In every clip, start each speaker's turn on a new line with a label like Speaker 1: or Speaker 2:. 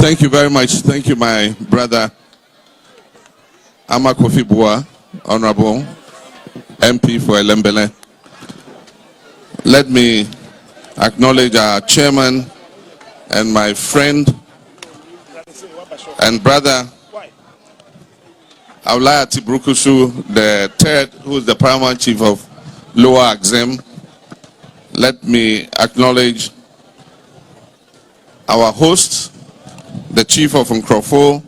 Speaker 1: Thank you very much. Thank you, my brother Amakofi Bua, Honorable MP for Elembele. Let me acknowledge our chairman and my friend and brother Aulaya Tibrukusu, the third, who is the paramount chief of Lower Axem. Let me acknowledge our host, the chief of Nkroful,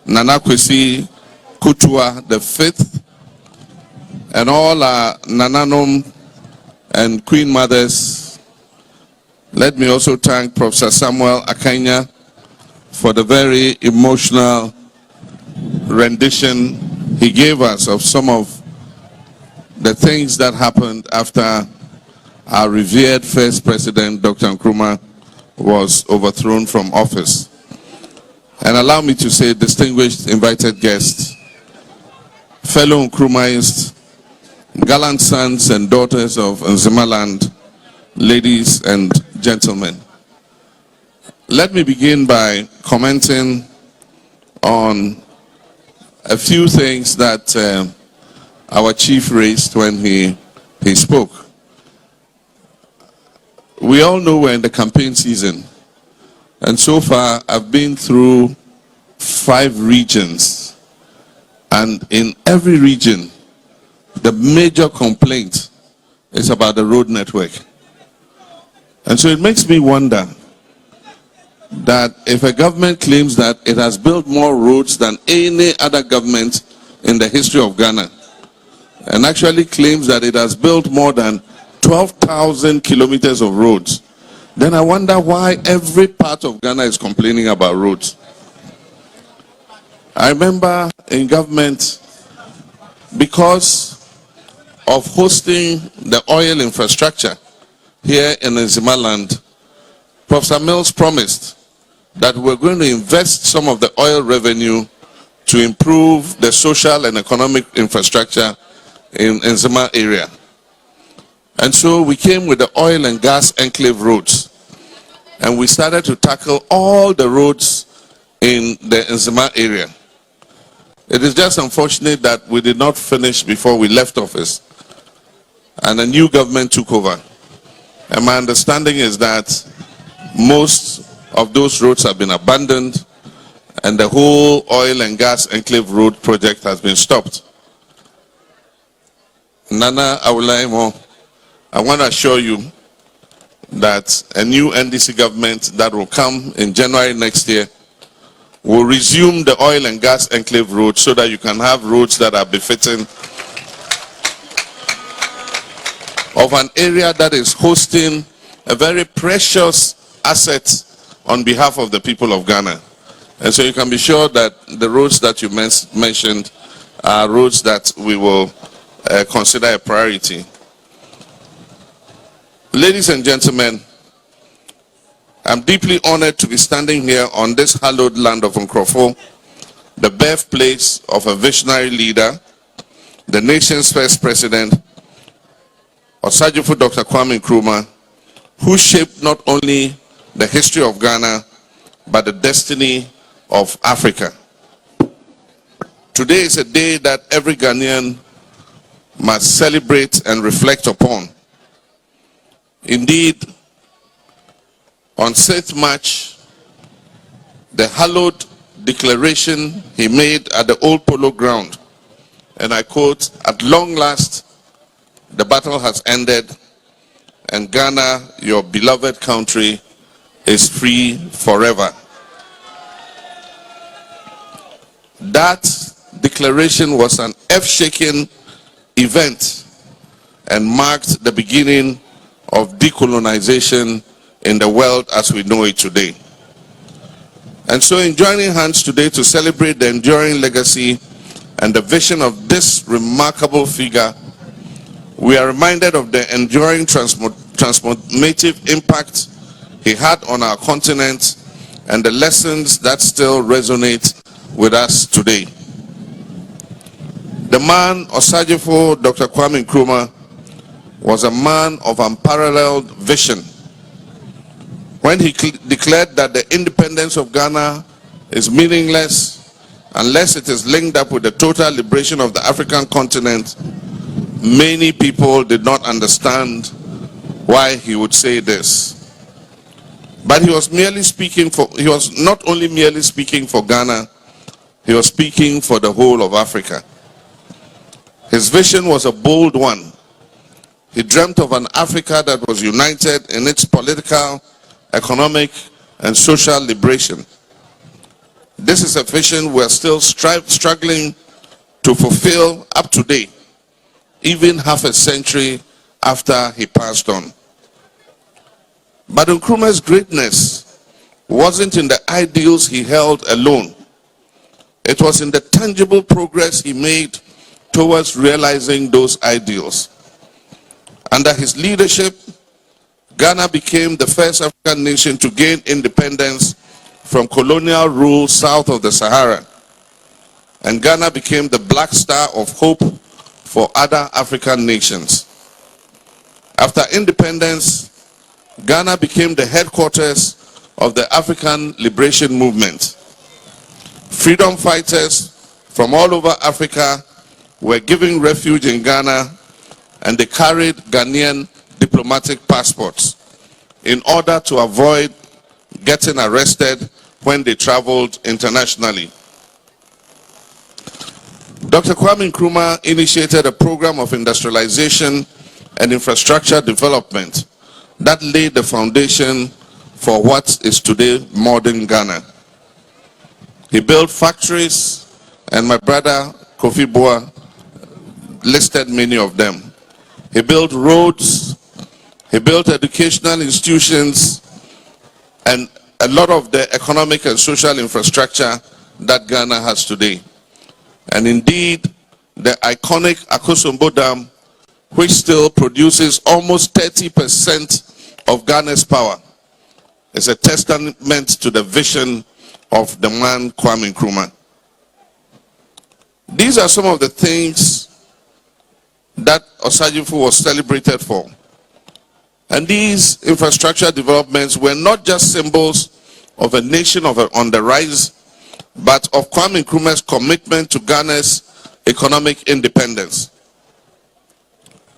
Speaker 1: Nana Kwesi Kutua the fifth, and all our Nananom and Queen Mothers. Let me also thank Professor Samuel Akanya for the very emotional rendition he gave us of some of the things that happened after our revered first president, Dr. Nkrumah, was overthrown from office. And allow me to say, distinguished invited guests, fellow Nkrumahs, gallant sons and daughters of Nzimaland, ladies and gentlemen. Let me begin by commenting on a few things that our chief raised when he spoke. We all know we're in the campaign season, and so far I've been through 5 regions, and in every region the major complaint is about the road network. And so it makes me wonder that if a government claims that it has built more roads than any other government in the history of Ghana, and actually claims that it has built more than 12,000 kilometers of roads, then I wonder why every part of Ghana is complaining about roads. I remember in government, because of hosting the oil infrastructure here in Nzimaland, Professor Mills promised that we're going to invest some of the oil revenue to improve the social and economic infrastructure in Nzima area. And so we came with the oil and gas enclave roads, and we started to tackle all the roads in the Nzima area. It is just unfortunate that we did not finish before we left office, and a new government took over. And my understanding is that most of those roads have been abandoned, and the whole oil and gas enclave road project has been stopped. Nana Awulaimo, I want to assure you that a new NDC government that will come in January next year will resume the oil and gas enclave roads so that you can have roads that are befitting of an area that is hosting a very precious asset on behalf of the people of Ghana. And so you can be sure that the roads that you mentioned are roads that we will consider a priority. Ladies and gentlemen, I'm deeply honored to be standing here on this hallowed land of Nkroful, the birthplace of a visionary leader, the nation's first president, Osagyefo Dr. Kwame Nkrumah, who shaped not only the history of Ghana, but the destiny of Africa. Today is a day that every Ghanaian must celebrate and reflect upon. Indeed, on 6th March, the hallowed declaration he made at the old polo ground, and I quote, "At long last, the battle has ended, and Ghana, your beloved country, is free forever." That declaration was an earth-shaking event and marked the beginning of decolonization in the world as we know it today. And so in joining hands today to celebrate the enduring legacy and the vision of this remarkable figure, we are reminded of the enduring transformative impact he had on our continent and the lessons that still resonate with us today. The man, Osagyefo Dr. Kwame Nkrumah, was a man of unparalleled vision. When he declared that the independence of Ghana is meaningless unless it is linked up with the total liberation of the African continent. Many people did not understand why he would say this. But he was not only merely speaking for Ghana, he was speaking for the whole of Africa. His vision was a bold one. He dreamt of an Africa that was united in its political, economic, and social liberation. This is a vision we are still struggling to fulfill up to date, even half a century after he passed on. But Nkrumah's greatness wasn't in the ideals he held alone. It was in the tangible progress he made towards realizing those ideals. Under his leadership, Ghana became the first African nation to gain independence from colonial rule south of the Sahara. And Ghana became the black star of hope for other African nations. After independence, Ghana became the headquarters of the African Liberation Movement. Freedom fighters from all over Africa were given refuge in Ghana, and they carried Ghanaian diplomatic passports in order to avoid getting arrested when they traveled internationally. Dr. Kwame Nkrumah initiated a program of industrialization and infrastructure development that laid the foundation for what is today modern Ghana. He built factories, and my brother Kofi Boa listed many of them. He built roads, he built educational institutions, and a lot of the economic and social infrastructure that Ghana has today. And indeed, the iconic Akosombo Dam, which still produces almost 30% of Ghana's power, is a testament to the vision of the man Kwame Nkrumah. These are some of the things that Osagyefo was celebrated for. And these infrastructure developments were not just symbols of a nation on the rise, but of Kwame Nkrumah's commitment to Ghana's economic independence.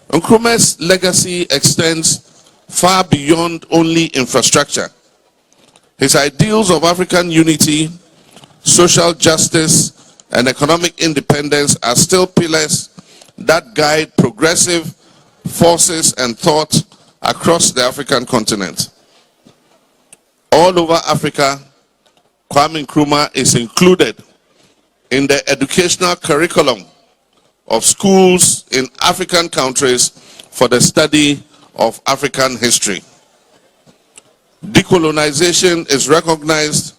Speaker 1: Nkrumah's legacy extends far beyond only infrastructure. His ideals of African unity, social justice, and economic independence are still pillars that guide progressive forces and thought across the African continent. All over Africa, Kwame Nkrumah is included in the educational curriculum of schools in African countries for the study of African history. Decolonization is recognized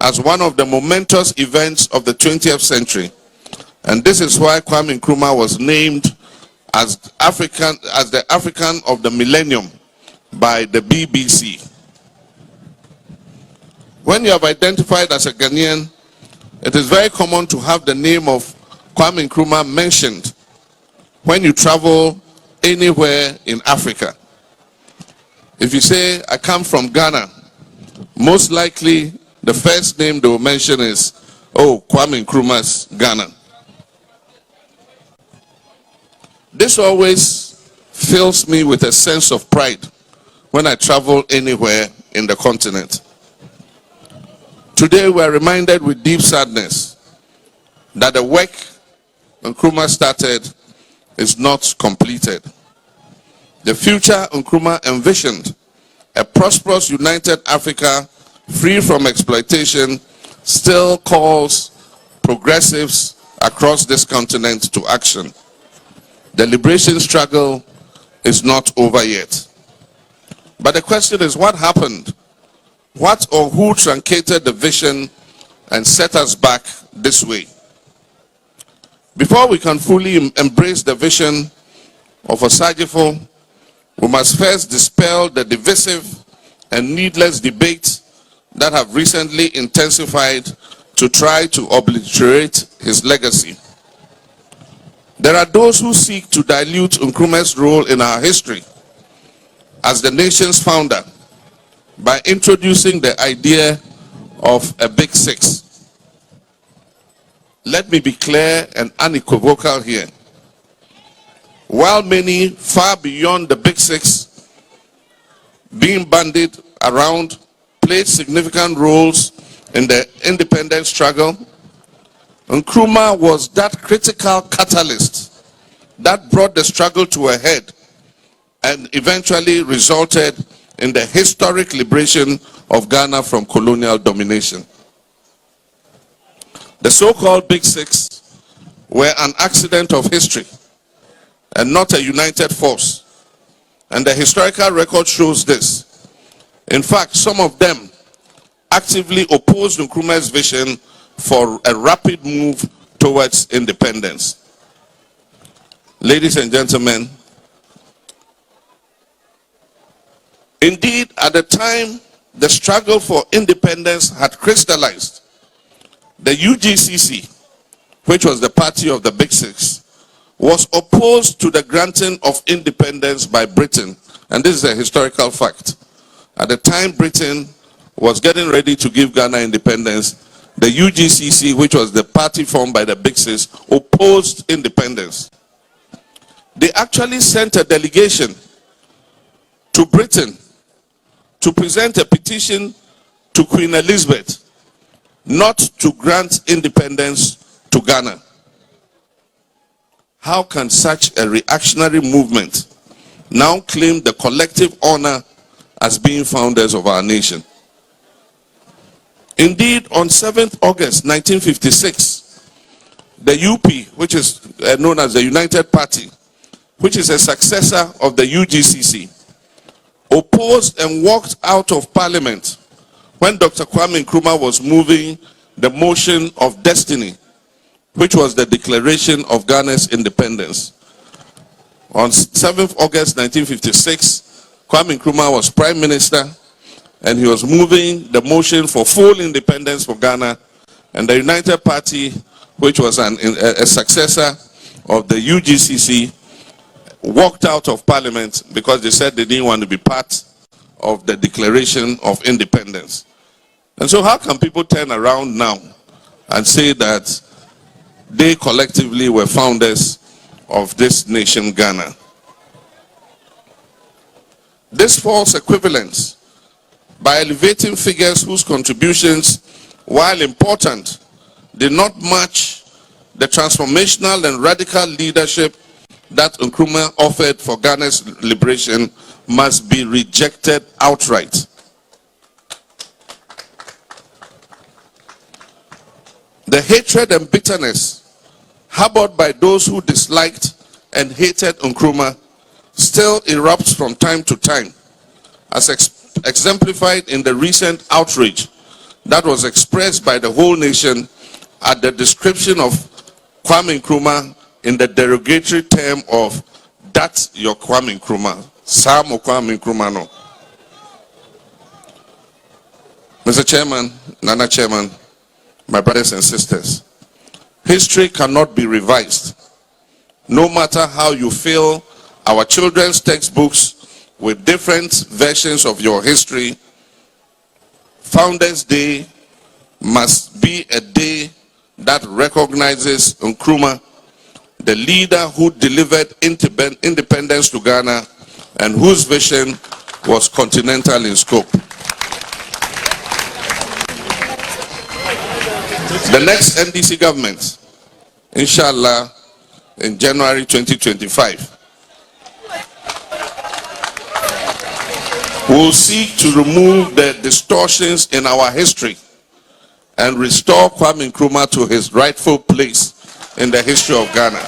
Speaker 1: as one of the momentous events of the 20th century, and this is why Kwame Nkrumah was named as the African of the Millennium by the BBC. When you have identified as a Ghanaian, it is very common to have the name of Kwame Nkrumah mentioned when you travel anywhere in Africa. If you say, I come from Ghana, most likely the first name they will mention is, oh, Kwame Nkrumah's Ghana. This always fills me with a sense of pride when I travel anywhere in the continent. Today we are reminded with deep sadness that the work Nkrumah started is not completed. The future Nkrumah envisioned, a prosperous, united Africa free from exploitation, still calls progressives across this continent to action. The liberation struggle is not over yet. But the question is, what happened? What or who truncated the vision and set us back this way? Before we can fully embrace the vision of Osagyefo, we must first dispel the divisive and needless debates that have recently intensified to try to obliterate his legacy. There are those who seek to dilute Nkrumah's role in our history as the nation's founder by introducing the idea of a Big Six. Let me be clear and unequivocal here. While many far beyond the big six being bandied around played significant roles in the independence struggle, Nkrumah was that critical catalyst that brought the struggle to a head and eventually resulted in the historic liberation of Ghana from colonial domination. The so-called Big Six were an accident of history and not a united force. And the historical record shows this. In fact, some of them actively opposed Nkrumah's vision for a rapid move towards independence. Ladies and gentlemen, indeed, at the time the struggle for independence had crystallized, the UGCC, which was the party of the Big Six, was opposed to the granting of independence by Britain. And this is a historical fact. At the time Britain was getting ready to give Ghana independence, the UGCC, which was the party formed by the Big Six, opposed independence. They actually sent a delegation to Britain to present a petition to Queen Elizabeth not to grant independence to Ghana. How can such a reactionary movement now claim the collective honor as being founders of our nation? Indeed, on 7th August 1956, the UP, which is known as the United Party, which is a successor of the UGCC, opposed and walked out of Parliament when Dr. Kwame Nkrumah was moving the motion of destiny, which was the declaration of Ghana's independence. On 7th August 1956, Kwame Nkrumah was Prime Minister, and he was moving the motion for full independence for Ghana, and the United Party, which was a successor of the UGCC, walked out of Parliament because they said they didn't want to be part of the declaration of independence. And so how can people turn around now and say that they collectively were founders of this nation, Ghana? This false equivalence, by elevating figures whose contributions, while important, did not match the transformational and radical leadership that Nkrumah offered for Ghana's liberation, must be rejected outright. The hatred and bitterness harbored by those who disliked and hated Nkrumah still erupts from time to time, as exemplified in the recent outrage that was expressed by the whole nation at the description of Kwame Nkrumah in the derogatory term of "that's your Kwame Nkrumah." Sam Kwame Nkrumah no. Mr. Chairman, Nana Chairman, my brothers and sisters, history cannot be revised. No matter how you fill our children's textbooks with different versions of your history, Founders Day must be a day that recognizes Nkrumah, the leader who delivered independence to Ghana and whose vision was continental in scope. The next NDC government, inshallah, in January 2025, will seek to remove the distortions in our history and restore Kwame Nkrumah to his rightful place in the history of Ghana.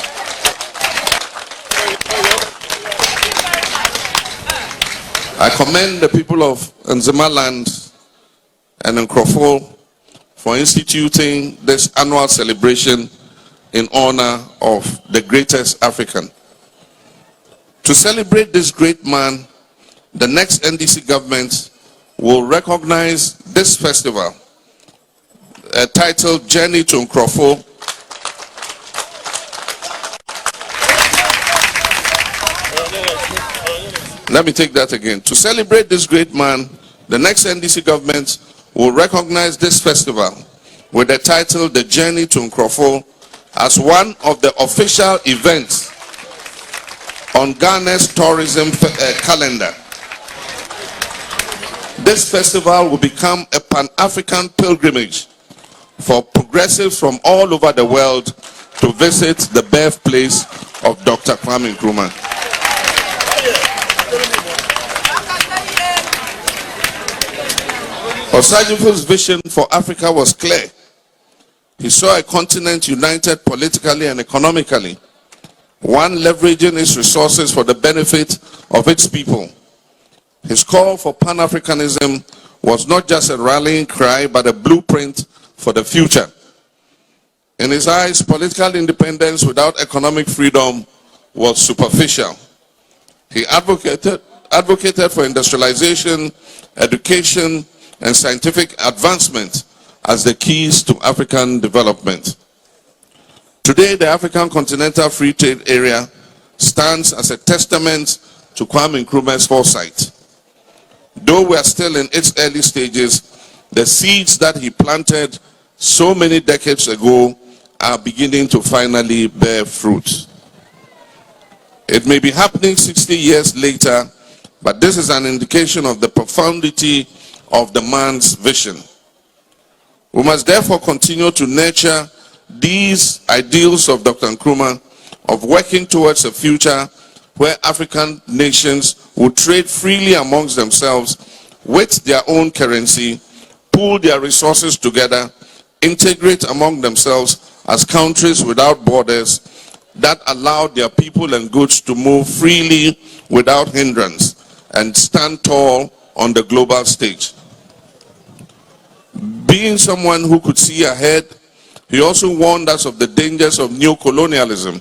Speaker 1: I commend the people of Nkrumah and Nkroful for instituting this annual celebration in honor of the greatest African. To celebrate this great man, the next NDC government will recognize this festival, titled Journey to Nkroful, let me take that again. To celebrate this great man, the next NDC government will recognize this festival, with the title The Journey to Nkroful as one of the official events on Ghana's tourism calendar. This festival will become a Pan-African pilgrimage for progressives from all over the world to visit the birthplace of Dr. Kwame Nkrumah. Osagyefo's vision for Africa was clear. He saw a continent united politically and economically, one leveraging its resources for the benefit of its people. His call for Pan-Africanism was not just a rallying cry, but a blueprint for the future. In his eyes, political independence without economic freedom was superficial. He advocated for industrialization, education, and scientific advancement as the keys to African development. Today, the African Continental Free Trade Area stands as a testament to Kwame Nkrumah's foresight. Though we are still in its early stages, the seeds that he planted so many decades ago are beginning to finally bear fruit. It may be happening 60 years later, but this is an indication of the profundity of the man's vision. We must therefore continue to nurture these ideals of Dr. Nkrumah, of working towards a future where African nations will trade freely amongst themselves with their own currency, pool their resources together, integrate among themselves as countries without borders that allow their people and goods to move freely without hindrance and stand tall on the global stage. Being someone who could see ahead, he also warned us of the dangers of neo-colonialism.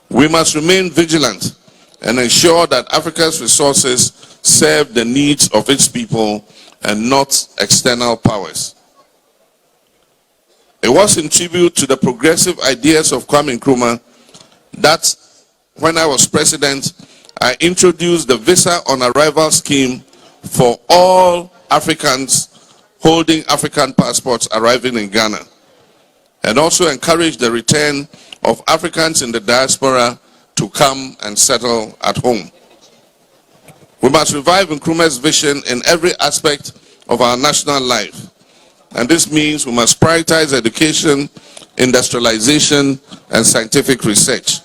Speaker 1: We must remain vigilant and ensure that Africa's resources serve the needs of its people and not external powers. It was in tribute to the progressive ideas of Kwame Nkrumah that when I was president, I introduced the Visa on Arrival scheme for all Africans holding African passports arriving in Ghana, and also encouraged the return of Africans in the diaspora to come and settle at home. We must revive Nkrumah's vision in every aspect of our national life, and this means we must prioritize education, industrialization, and scientific research.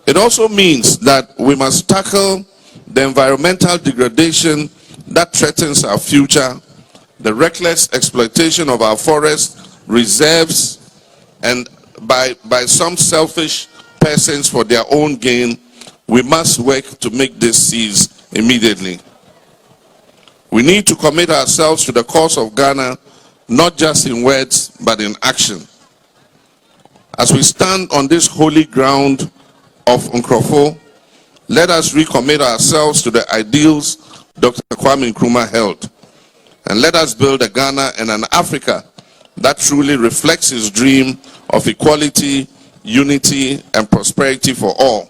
Speaker 1: It also means that we must tackle the environmental degradation that threatens our future, the reckless exploitation of our forests, reserves, and by some selfish persons for their own gain. We must work to make this cease immediately. We need to commit ourselves to the cause of Ghana, not just in words, but in action. As we stand on this holy ground of Nkroful, let us recommit ourselves to the ideals Dr. Kwame Nkrumah held. And let us build a Ghana and an Africa that truly reflects his dream of equality, unity, and prosperity for all.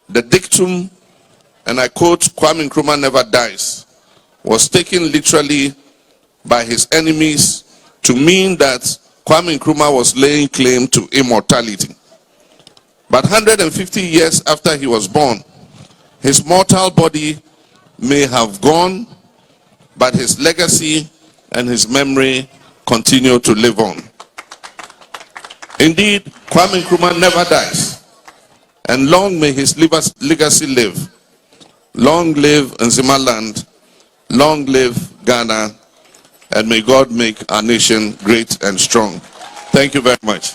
Speaker 1: The dictum, and I quote, "Kwame Nkrumah never dies," was taken literally by his enemies to mean that Kwame Nkrumah was laying claim to immortality. But 150 years after he was born, his mortal body may have gone, but his legacy and his memory continue to live on. Indeed, Kwame Nkrumah never dies, and long may his legacy live. Long live Nzimaland, long live Ghana, and may God make our nation great and strong. Thank you very much.